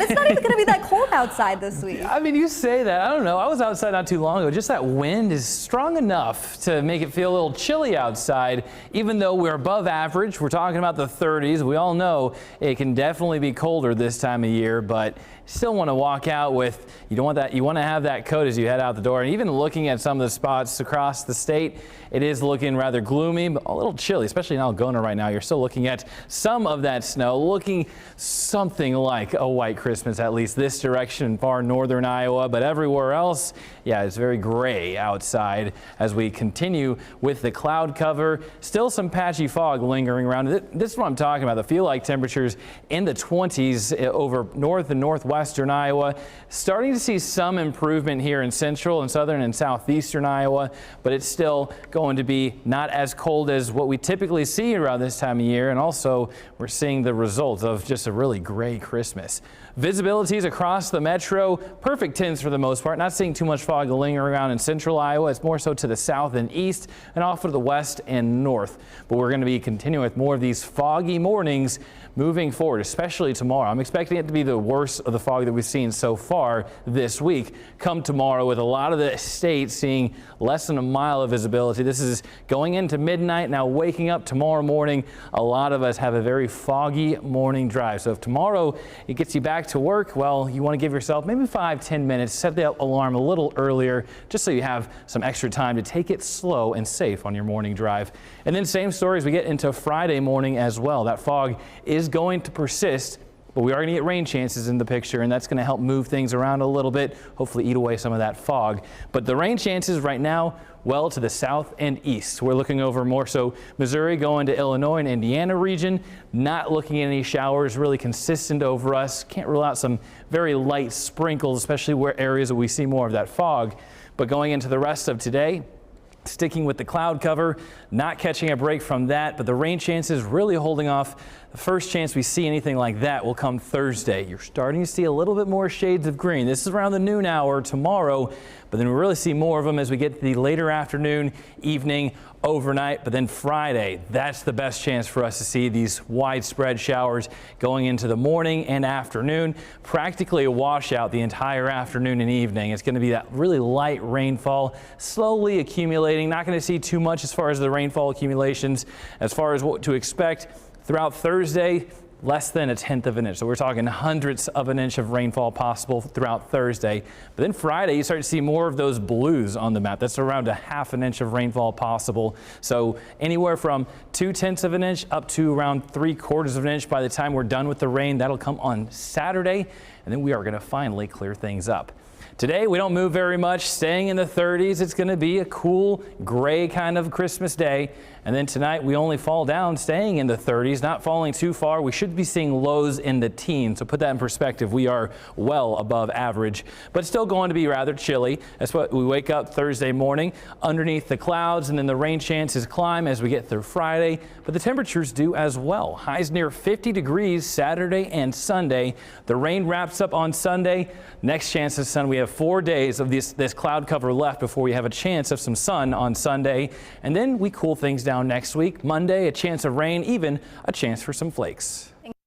It's not even going to be that cold outside this week. I mean, you say that. I don't know. I was outside not too long ago. Just that wind is strong enough to make it feel a little chilly outside, even though we're above average. We're talking about the 30s. We all know it can definitely be colder this time of year, but still want to walk out with, you don't want that, you want to have that coat as you head out the door. And even looking at some of the spots across the state, it is looking rather gloomy, but a little chilly, especially in Algona right now. You're still looking at some of that snow, looking something like a white Christmas, at least this direction in far northern Iowa, but everywhere else, yeah, it's very gray outside as we continue with the cloud cover. Still some patchy fog lingering around. This is what I'm talking about. The feel-like temperatures in the 20s over north and northwestern Iowa. Starting to see some improvement here in central and southern and southeastern Iowa, but it's still going to be not as cold as what we typically see around this time of year. And also we're seeing the result of just a really gray Christmas. Visibilities across the metro, perfect 10s for the most part. Not seeing too much fog lingering around in central Iowa. It's more so to the south and east and off to the west and north. But we're going to be continuing with more of these foggy mornings moving forward, especially tomorrow. I'm expecting it to be the worst of the fog that we've seen so far this week. Come tomorrow, with a lot of the state seeing less than a mile of visibility. This is going into midnight. Now waking up tomorrow morning, a lot of us have a very foggy morning drive. So if tomorrow it gets you back to work, well, you want to give yourself maybe 5-10 minutes, set the alarm a little earlier, just so you have some extra time to take it slow and safe on your morning drive. And then same story as we get into Friday morning as well. That fog is going to persist, but we are going to get rain chances in the picture, and that's going to help move things around a little bit, hopefully eat away some of that fog. But the rain chances right now, well to the south and east. We're looking over more so Missouri going to Illinois and Indiana region, not looking at any showers, really consistent over us. Can't rule out some very light sprinkles, especially where areas where we see more of that fog. But going into the rest of today, sticking with the cloud cover, not catching a break from that, but the rain chances really holding off. The first chance we see anything like that will come Thursday. You're starting to see a little bit more shades of green. This is around the noon hour tomorrow, but then we really see more of them as we get to the later afternoon, evening, overnight. But then Friday, that's the best chance for us to see these widespread showers going into the morning and afternoon. Practically a washout the entire afternoon and evening. It's going to be that really light rainfall, slowly accumulating. Not going to see too much as far as the rainfall accumulations. As far as what to expect throughout Thursday, less than 1/10 of an inch. So we're talking hundredths of an inch of rainfall possible throughout Thursday. But then Friday, you start to see more of those blues on the map. That's around 1/2 inch of rainfall possible. So anywhere from 2/10 of an inch up to around 3/4 of an inch by the time we're done with the rain. That'll come on Saturday, and then we are going to finally clear things up. Today, we don't move very much, staying in the 30s. It's going to be a cool, gray kind of Christmas day. And then tonight, we only fall down, staying in the 30s, not falling too far. We should be seeing lows in the teens. So put that in perspective. We are well above average, but still going to be rather chilly. That's what we wake up Thursday morning underneath the clouds, and then the rain chances climb as we get through Friday. But the temperatures do as well. Highs near 50 degrees Saturday and Sunday. The rain wraps up on Sunday. Next chance of sun, we have 4 days of this cloud cover left before we have a chance of some sun on Sunday. And then we cool things down next week. Monday, a chance of rain, even a chance for some flakes.